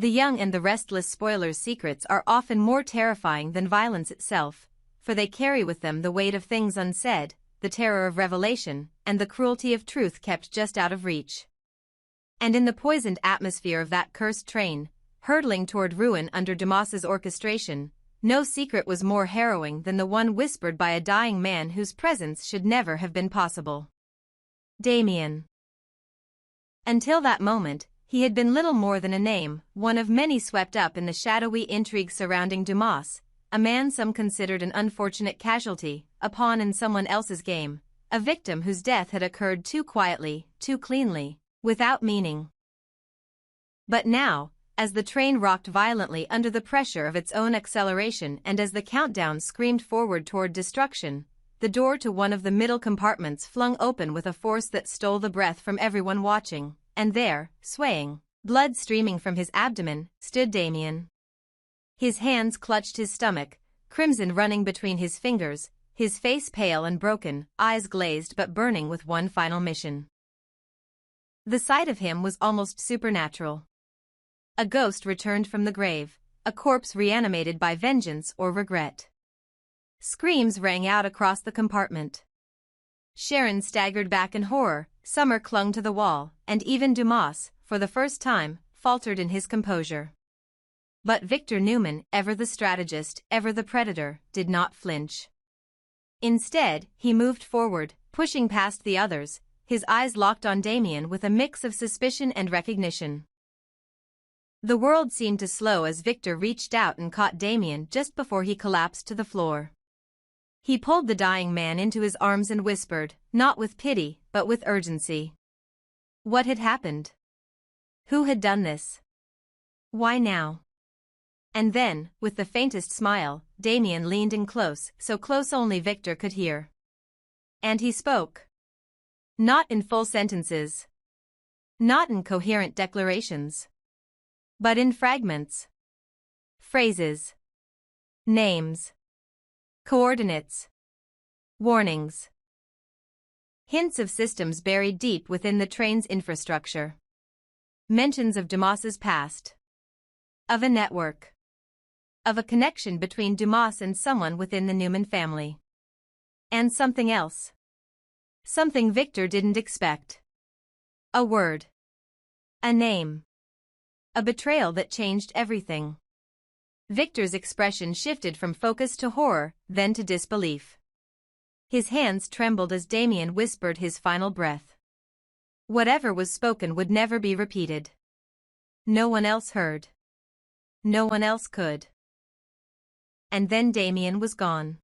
The young and the restless spoiler's secrets are often more terrifying than violence itself, for they carry with them the weight of things unsaid, the terror of revelation, and the cruelty of truth kept just out of reach. And in the poisoned atmosphere of that cursed train, hurtling toward ruin under Dumas's orchestration, no secret was more harrowing than the one whispered by a dying man whose presence should never have been possible. Damian. Until that moment, he had been little more than a name, one of many swept up in the shadowy intrigue surrounding Dumas, a man some considered an unfortunate casualty, a pawn in someone else's game, a victim whose death had occurred too quietly, too cleanly, without meaning. But now, as the train rocked violently under the pressure of its own acceleration and as the countdown screamed forward toward destruction, the door to one of the middle compartments flung open with a force that stole the breath from everyone watching, and there, swaying, blood streaming from his abdomen, stood Damian. His hands clutched his stomach, crimson running between his fingers, his face pale and broken, eyes glazed but burning with one final mission. The sight of him was almost supernatural. A ghost returned from the grave, a corpse reanimated by vengeance or regret. Screams rang out across the compartment. Sharon staggered back in horror, Summer clung to the wall, and even Dumas, for the first time, faltered in his composure. But Victor Newman, ever the strategist, ever the predator, did not flinch. Instead, he moved forward, pushing past the others, his eyes locked on Damian with a mix of suspicion and recognition. The world seemed to slow as Victor reached out and caught Damian just before he collapsed to the floor. He pulled the dying man into his arms and whispered, not with pity, but with urgency. What had happened? Who had done this? Why now? And then, with the faintest smile, Damian leaned in close, so close only Victor could hear. And he spoke. Not in full sentences. Not in coherent declarations. But in fragments. Phrases. Names. Coordinates. Warnings. Hints of systems buried deep within the train's infrastructure. Mentions of Dumas's past. Of a network. Of a connection between Dumas and someone within the Newman family. And something else. Something Victor didn't expect. A word. A name. A betrayal that changed everything. Victor's expression shifted from focus to horror, then to disbelief. His hands trembled as Damian whispered his final breath. Whatever was spoken would never be repeated. No one else heard. No one else could. And then Damian was gone.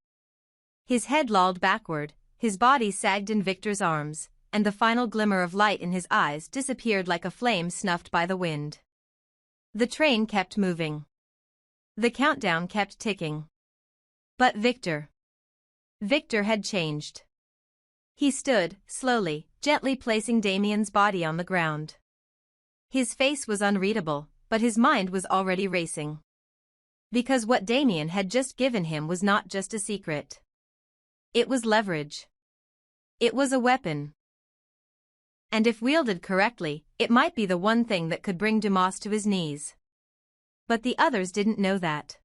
His head lolled backward, his body sagged in Victor's arms, and the final glimmer of light in his eyes disappeared like a flame snuffed by the wind. The train kept moving. The countdown kept ticking. But Victor had changed. He stood, slowly, gently placing Damian's body on the ground. His face was unreadable, but his mind was already racing. Because what Damian had just given him was not just a secret. It was leverage. It was a weapon. And if wielded correctly, it might be the one thing that could bring Dumas to his knees. But the others didn't know that.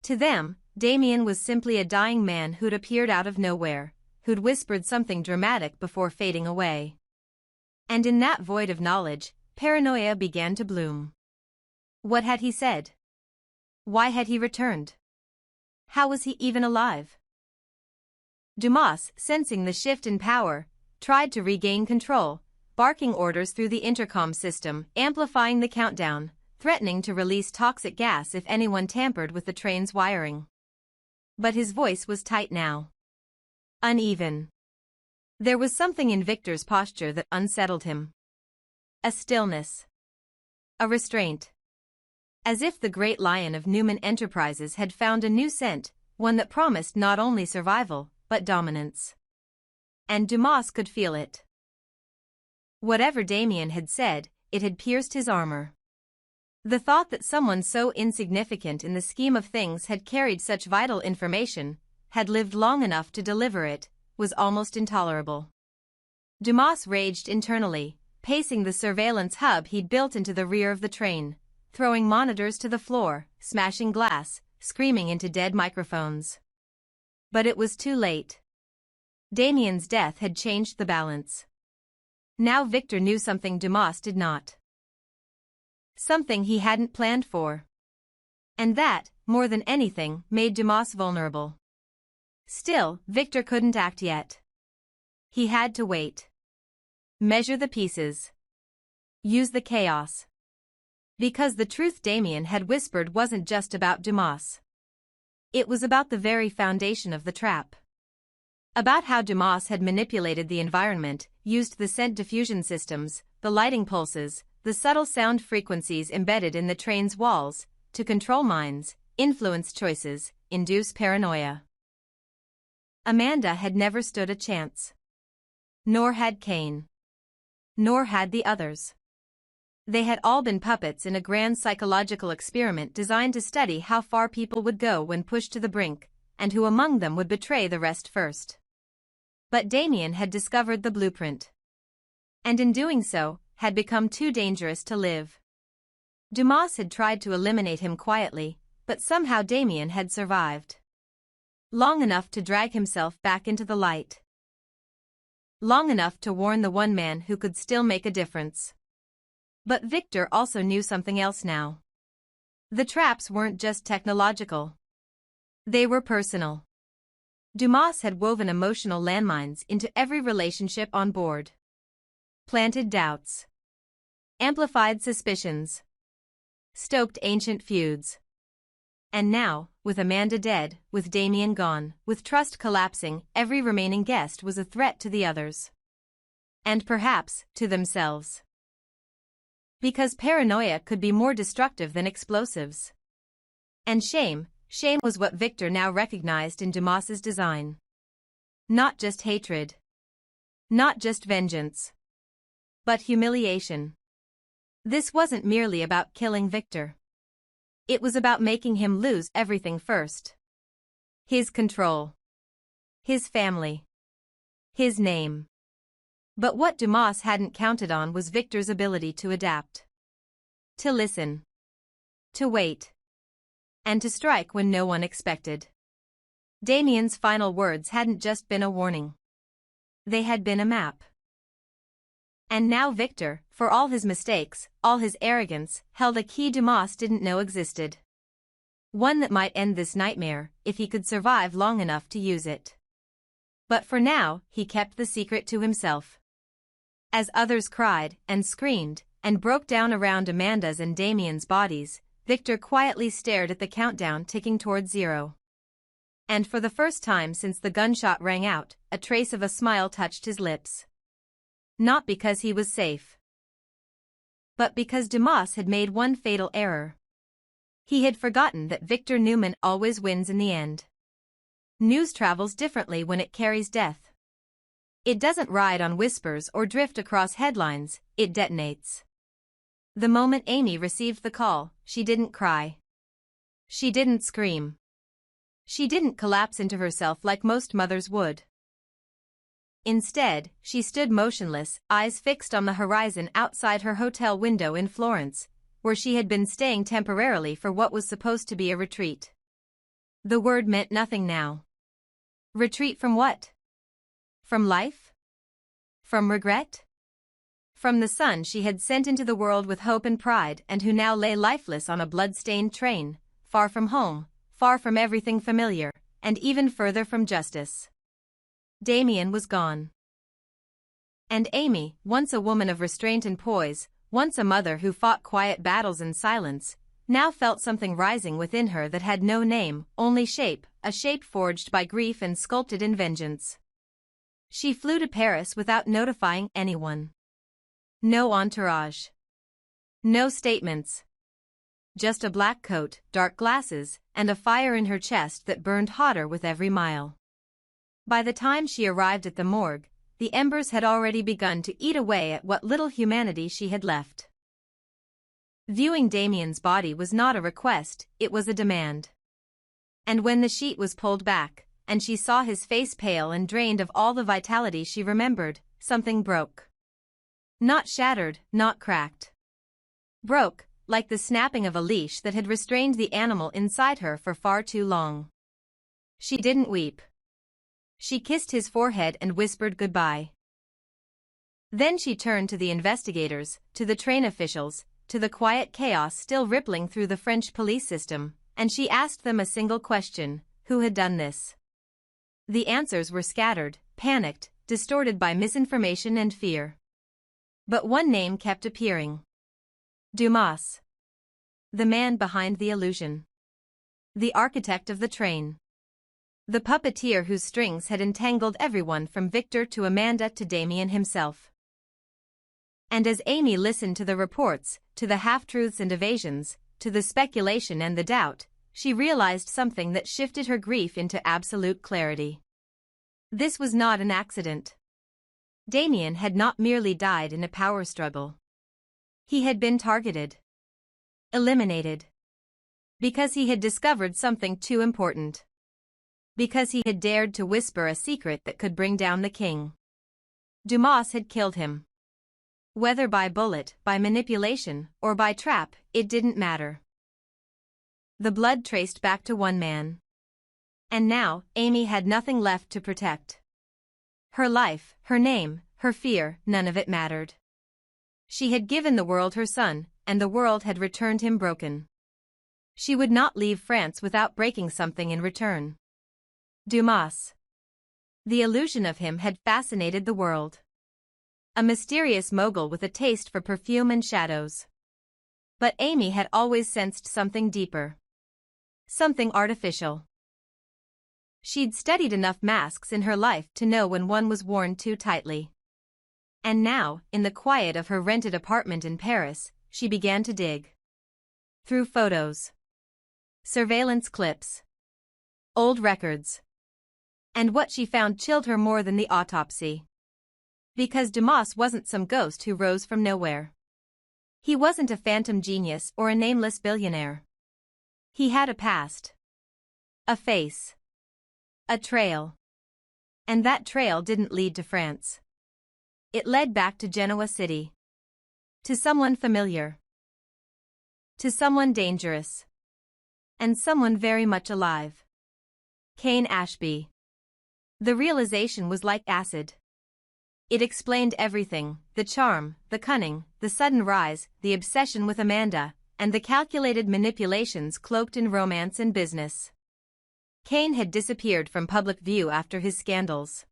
To them, Damian was simply a dying man who'd appeared out of nowhere, who'd whispered something dramatic before fading away. And in that void of knowledge, paranoia began to bloom. What had he said? Why had he returned? How was he even alive? Dumas, sensing the shift in power, tried to regain control, barking orders through the intercom system, amplifying the countdown, threatening to release toxic gas if anyone tampered with the train's wiring. But his voice was tight now. Uneven. There was something in Victor's posture that unsettled him. A stillness. A restraint. As if the great lion of Newman Enterprises had found a new scent, one that promised not only survival, but dominance. And Dumas could feel it. Whatever Damian had said, it had pierced his armor. The thought that someone so insignificant in the scheme of things had carried such vital information, had lived long enough to deliver it, was almost intolerable. Dumas raged internally, pacing the surveillance hub he'd built into the rear of the train, throwing monitors to the floor, smashing glass, screaming into dead microphones. But it was too late. Damian's death had changed the balance. Now Victor knew something Dumas did not. Something he hadn't planned for. And that, more than anything, made Dumas vulnerable. Still, Victor couldn't act yet. He had to wait. Measure the pieces. Use the chaos. Because the truth Damian had whispered wasn't just about Dumas. It was about the very foundation of the trap. About how Dumas had manipulated the environment, used the scent diffusion systems, the lighting pulses, the subtle sound frequencies embedded in the train's walls, to control minds, influence choices, induce paranoia. Amanda had never stood a chance. Nor had Cain. Nor had the others. They had all been puppets in a grand psychological experiment designed to study how far people would go when pushed to the brink, and who among them would betray the rest first. But Damian had discovered the blueprint. And in doing so, had become too dangerous to live. Dumas had tried to eliminate him quietly, but somehow Damian had survived. Long enough to drag himself back into the light. Long enough to warn the one man who could still make a difference. But Victor also knew something else now. The traps weren't just technological. They were personal. Dumas had woven emotional landmines into every relationship on board. Planted doubts. Amplified suspicions. Stoked ancient feuds. And now, with Amanda dead, with Damian gone, with trust collapsing, every remaining guest was a threat to the others. And perhaps, to themselves. Because paranoia could be more destructive than explosives. And shame was what Victor now recognized in Dumas's design. Not just hatred. Not just vengeance. But humiliation. This wasn't merely about killing Victor. It was about making him lose everything first. His control. His family. His name. But what Dumas hadn't counted on was Victor's ability to adapt. To listen. To wait. And to strike when no one expected. Damian's final words hadn't just been a warning. They had been a map. And now Victor, for all his mistakes, all his arrogance, held a key Dumas didn't know existed. One that might end this nightmare, if he could survive long enough to use it. But for now, he kept the secret to himself. As others cried, and screamed, and broke down around Amanda's and Damian's bodies, Victor quietly stared at the countdown ticking toward 0. And for the first time since the gunshot rang out, a trace of a smile touched his lips. Not because he was safe. But because Dumas had made one fatal error. He had forgotten that Victor Newman always wins in the end. News travels differently when it carries death. It doesn't ride on whispers or drift across headlines, it detonates. The moment Amy received the call, she didn't cry. She didn't scream. She didn't collapse into herself like most mothers would. Instead, she stood motionless, eyes fixed on the horizon outside her hotel window in Florence, where she had been staying temporarily for what was supposed to be a retreat. The word meant nothing now. Retreat from what? From life? From regret? From the son she had sent into the world with hope and pride and who now lay lifeless on a blood-stained train, far from home, far from everything familiar, and even further from justice. Damian was gone. And Amy, once a woman of restraint and poise, once a mother who fought quiet battles in silence, now felt something rising within her that had no name, only shape, a shape forged by grief and sculpted in vengeance. She flew to Paris without notifying anyone. No entourage. No statements. Just a black coat, dark glasses, and a fire in her chest that burned hotter with every mile. By the time she arrived at the morgue, the embers had already begun to eat away at what little humanity she had left. Viewing Damian's body was not a request, it was a demand. And when the sheet was pulled back, and she saw his face pale and drained of all the vitality she remembered, something broke. Not shattered, not cracked. Broke, like the snapping of a leash that had restrained the animal inside her for far too long. She didn't weep. She kissed his forehead and whispered goodbye. Then she turned to the investigators, to the train officials, to the quiet chaos still rippling through the French police system, and she asked them a single question: who had done this? The answers were scattered, panicked, distorted by misinformation and fear. But one name kept appearing. Dumas. The man behind the illusion. The architect of the train. The puppeteer whose strings had entangled everyone from Victor to Amanda to Damian himself. And as Amy listened to the reports, to the half-truths and evasions, to the speculation and the doubt, she realized something that shifted her grief into absolute clarity. This was not an accident. Damian had not merely died in a power struggle. He had been targeted. Eliminated. Because he had discovered something too important. Because he had dared to whisper a secret that could bring down the king. Dumas had killed him. Whether by bullet, by manipulation, or by trap, it didn't matter. The blood traced back to one man. And now, Amy had nothing left to protect. Her life, her name, her fear, none of it mattered. She had given the world her son, and the world had returned him broken. She would not leave France without breaking something in return. Dumas. The illusion of him had fascinated the world. A mysterious mogul with a taste for perfume and shadows. But Amy had always sensed something deeper. Something artificial. She'd studied enough masks in her life to know when one was worn too tightly. And now, in the quiet of her rented apartment in Paris, she began to dig. Through photos. Surveillance clips. Old records. And what she found chilled her more than the autopsy. Because Dumas wasn't some ghost who rose from nowhere. He wasn't a phantom genius or a nameless billionaire. He had a past. A face. A trail. And that trail didn't lead to France. It led back to Genoa City. To someone familiar. To someone dangerous. And someone very much alive. Cain Ashby. The realization was like acid. It explained everything: the charm, the cunning, the sudden rise, the obsession with Amanda, and the calculated manipulations cloaked in romance and business. Cain had disappeared from public view after his scandals.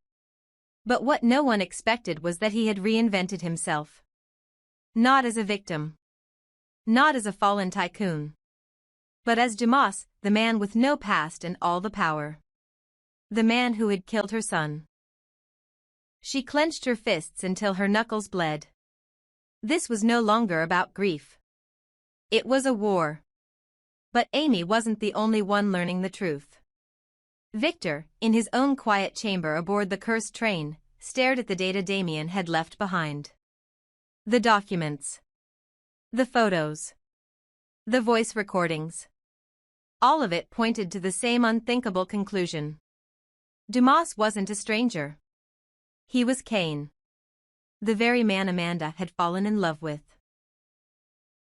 But what no one expected was that he had reinvented himself. Not as a victim. Not as a fallen tycoon. But as Dumas, the man with no past and all the power. The man who had killed her son. She clenched her fists until her knuckles bled. This was no longer about grief. It was a war. But Amy wasn't the only one learning the truth. Victor, in his own quiet chamber aboard the cursed train, stared at the data Damian had left behind. The documents. The photos. The voice recordings. All of it pointed to the same unthinkable conclusion. Dumas wasn't a stranger. He was Cain. The very man Amanda had fallen in love with.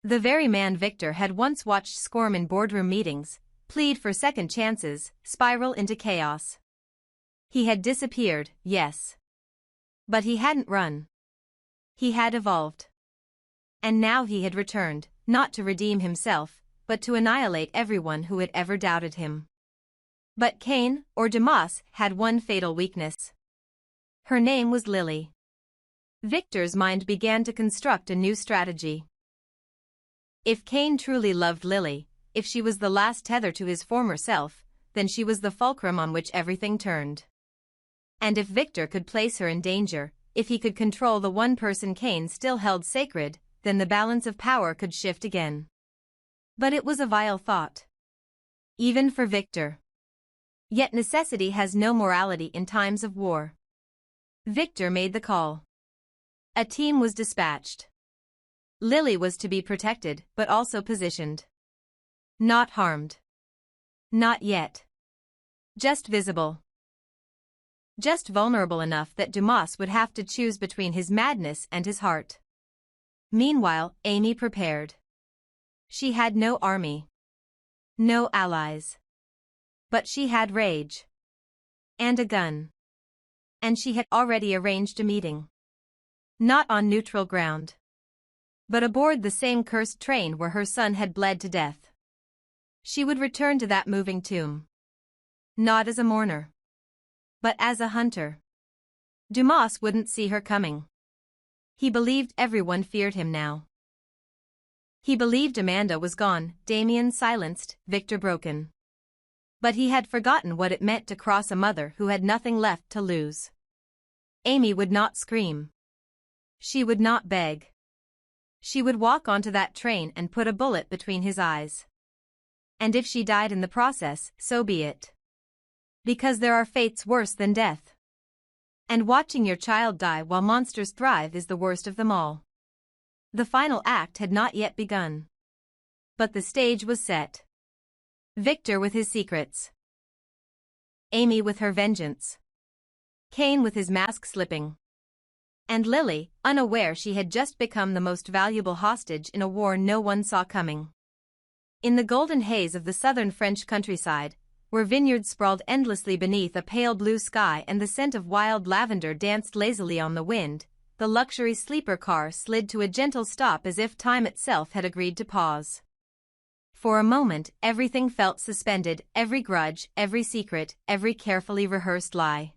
The very man Victor had once watched squirm in boardroom meetings, plead for second chances, spiral into chaos. He had disappeared, yes. But he hadn't run. He had evolved. And now he had returned, not to redeem himself, but to annihilate everyone who had ever doubted him. But Cain, or Dumas, had one fatal weakness. Her name was Lily. Victor's mind began to construct a new strategy. If Cain truly loved Lily, if she was the last tether to his former self, then she was the fulcrum on which everything turned. And if Victor could place her in danger, if he could control the one person Cain still held sacred, then the balance of power could shift again. But it was a vile thought. Even for Victor. Yet necessity has no morality in times of war. Victor made the call. A team was dispatched. Lily was to be protected, but also positioned. Not harmed. Not yet. Just visible. Just vulnerable enough that Dumas would have to choose between his madness and his heart. Meanwhile, Amy prepared. She had no army. No allies. But she had rage. And a gun. And she had already arranged a meeting. Not on neutral ground. But aboard the same cursed train where her son had bled to death. She would return to that moving tomb. Not as a mourner. But as a hunter. Dumas wouldn't see her coming. He believed everyone feared him now. He believed Amanda was gone, Damian silenced, Victor broken. But he had forgotten what it meant to cross a mother who had nothing left to lose. Amy would not scream. She would not beg. She would walk onto that train and put a bullet between his eyes. And if she died in the process, so be it. Because there are fates worse than death. And watching your child die while monsters thrive is the worst of them all. The final act had not yet begun. But the stage was set. Victor with his secrets. Amy with her vengeance. Cain with his mask slipping. And Lily, unaware she had just become the most valuable hostage in a war no one saw coming. In the golden haze of the southern French countryside, where vineyards sprawled endlessly beneath a pale blue sky and the scent of wild lavender danced lazily on the wind, the luxury sleeper car slid to a gentle stop as if time itself had agreed to pause. For a moment, everything felt suspended, every grudge, every secret, every carefully rehearsed lie.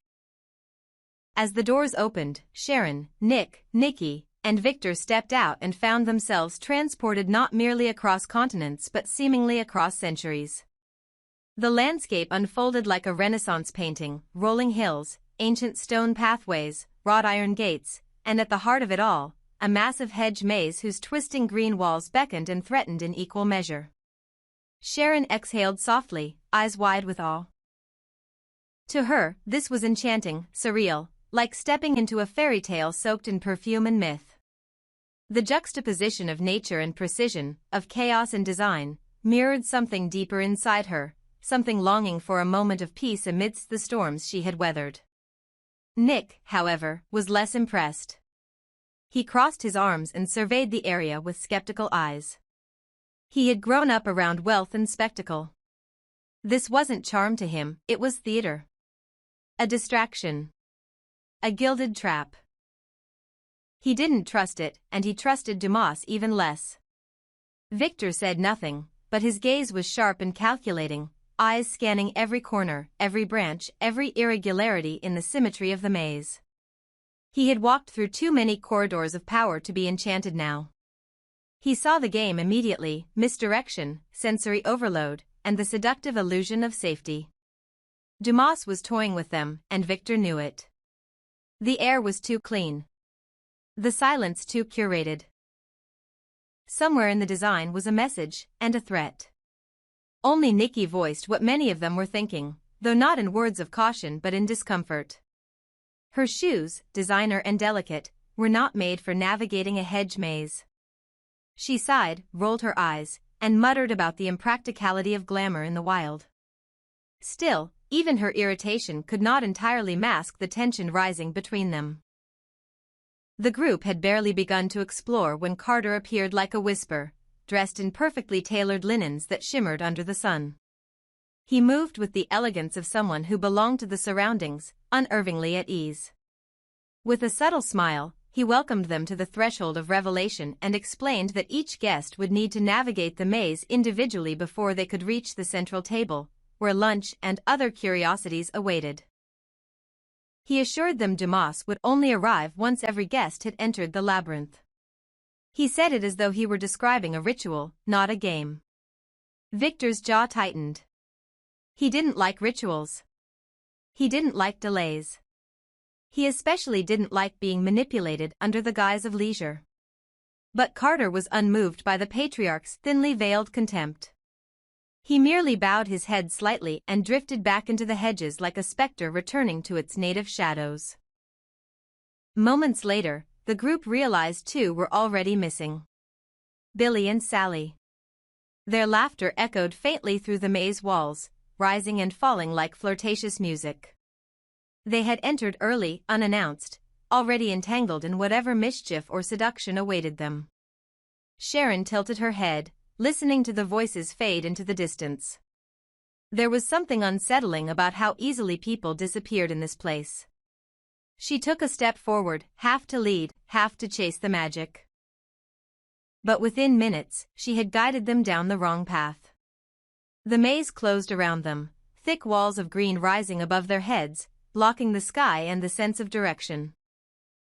As the doors opened, Sharon, Nick, Nikki, and Victor stepped out and found themselves transported not merely across continents but seemingly across centuries. The landscape unfolded like a Renaissance painting, rolling hills, ancient stone pathways, wrought iron gates, and at the heart of it all, a massive hedge maze whose twisting green walls beckoned and threatened in equal measure. Sharon exhaled softly, eyes wide with awe. To her, this was enchanting, surreal, like stepping into a fairy tale soaked in perfume and myth. The juxtaposition of nature and precision, of chaos and design, mirrored something deeper inside her, something longing for a moment of peace amidst the storms she had weathered. Nick, however, was less impressed. He crossed his arms and surveyed the area with skeptical eyes. He had grown up around wealth and spectacle. This wasn't charm to him, it was theater. A distraction. A gilded trap. He didn't trust it, and he trusted Dumas even less. Victor said nothing, but his gaze was sharp and calculating, eyes scanning every corner, every branch, every irregularity in the symmetry of the maze. He had walked through too many corridors of power to be enchanted now. He saw the game immediately, misdirection, sensory overload, and the seductive illusion of safety. Dumas was toying with them, and Victor knew it. The air was too clean. The silence too curated. Somewhere in the design was a message, and a threat. Only Nikki voiced what many of them were thinking, though not in words of caution but in discomfort. Her shoes, designer and delicate, were not made for navigating a hedge maze. She sighed, rolled her eyes, and muttered about the impracticality of glamour in the wild. Still, even her irritation could not entirely mask the tension rising between them. The group had barely begun to explore when Carter appeared like a whisper, dressed in perfectly tailored linens that shimmered under the sun. He moved with the elegance of someone who belonged to the surroundings, unervingly at ease. With a subtle smile, he welcomed them to the threshold of revelation and explained that each guest would need to navigate the maze individually before they could reach the central table, where lunch and other curiosities awaited. He assured them Dumas would only arrive once every guest had entered the labyrinth. He said it as though he were describing a ritual, not a game. Victor's jaw tightened. He didn't like rituals. He didn't like delays. He especially didn't like being manipulated under the guise of leisure. But Carter was unmoved by the patriarch's thinly veiled contempt. He merely bowed his head slightly and drifted back into the hedges like a specter returning to its native shadows. Moments later, the group realized two were already missing. Billy and Sally. Their laughter echoed faintly through the maze walls, rising and falling like flirtatious music. They had entered early, unannounced, already entangled in whatever mischief or seduction awaited them. Sharon tilted her head, listening to the voices fade into the distance. There was something unsettling about how easily people disappeared in this place. She took a step forward, half to lead, half to chase the magic. But within minutes, she had guided them down the wrong path. The maze closed around them, thick walls of green rising above their heads, blocking the sky and the sense of direction.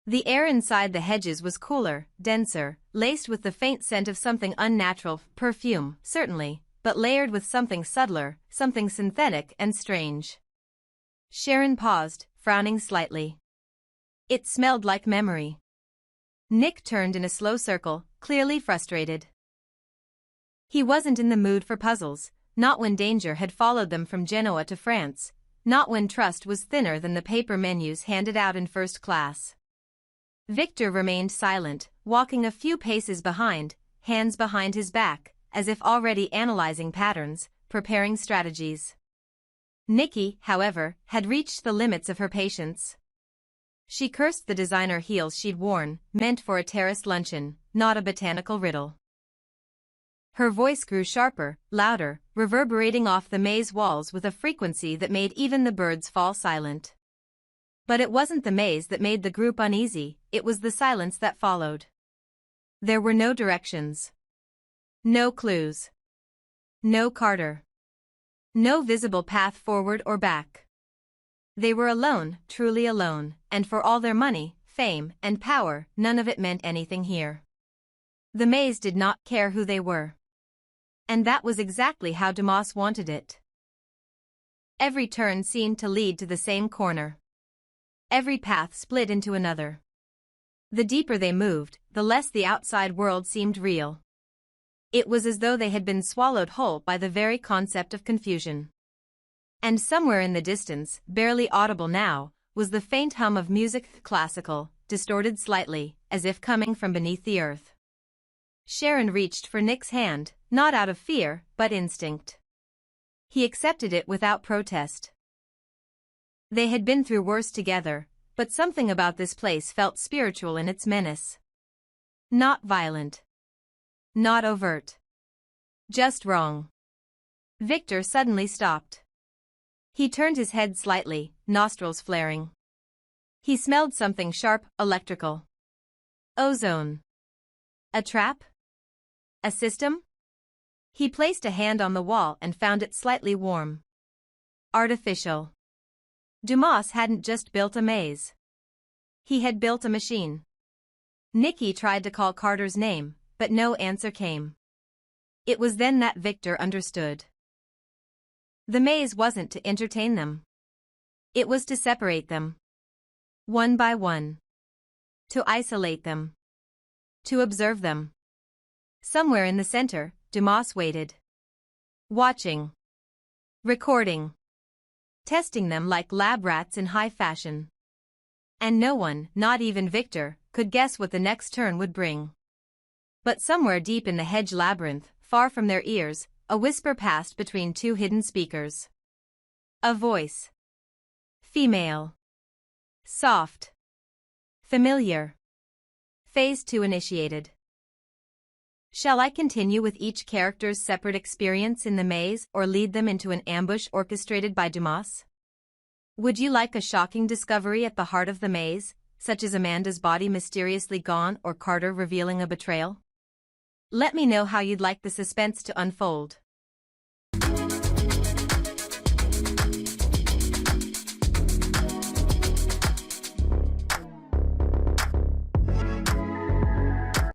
The air inside the hedges was cooler, denser, laced with the faint scent of something unnatural, perfume, certainly, but layered with something subtler, something synthetic and strange. Sharon paused, frowning slightly. It smelled like memory. Nick turned in a slow circle, clearly frustrated. He wasn't in the mood for puzzles, not when danger had followed them from Genoa to France, not when trust was thinner than the paper menus handed out in first class. Victor remained silent, walking a few paces behind, hands behind his back, as if already analyzing patterns, preparing strategies. Nikki, however, had reached the limits of her patience. She cursed the designer heels she'd worn, meant for a terraced luncheon, not a botanical riddle. Her voice grew sharper, louder, reverberating off the maze walls with a frequency that made even the birds fall silent. But it wasn't the maze that made the group uneasy, it was the silence that followed. There were no directions. No clues. No Carter. No visible path forward or back. They were alone, truly alone, and for all their money, fame, and power, none of it meant anything here. The maze did not care who they were. And that was exactly how Dumas wanted it. Every turn seemed to lead to the same corner. Every path split into another. The deeper they moved, the less the outside world seemed real. It was as though they had been swallowed whole by the very concept of confusion. And somewhere in the distance, barely audible now, was the faint hum of music, classical, distorted slightly, as if coming from beneath the earth. Sharon reached for Nick's hand, not out of fear, but instinct. He accepted it without protest. They had been through worse together, but something about this place felt spiritual in its menace. Not violent. Not overt. Just wrong. Victor suddenly stopped. He turned his head slightly, nostrils flaring. He smelled something sharp, electrical. Ozone. A trap? A system? He placed a hand on the wall and found it slightly warm. Artificial. Dumas hadn't just built a maze. He had built a machine. Nikki tried to call Carter's name, but no answer came. It was then that Victor understood. The maze wasn't to entertain them. It was to separate them. One by one. To isolate them. To observe them. Somewhere in the center, Dumas waited. Watching. Recording. Testing them like lab rats in high fashion. And no one, not even Victor, could guess what the next turn would bring. But somewhere deep in the hedge labyrinth, far from their ears, a whisper passed between two hidden speakers. A voice. Female. Soft. Familiar. Phase 2 initiated. Shall I continue with each character's separate experience in the maze or lead them into an ambush orchestrated by Dumas? Would you like a shocking discovery at the heart of the maze, such as Amanda's body mysteriously gone or Carter revealing a betrayal? Let me know how you'd like the suspense to unfold.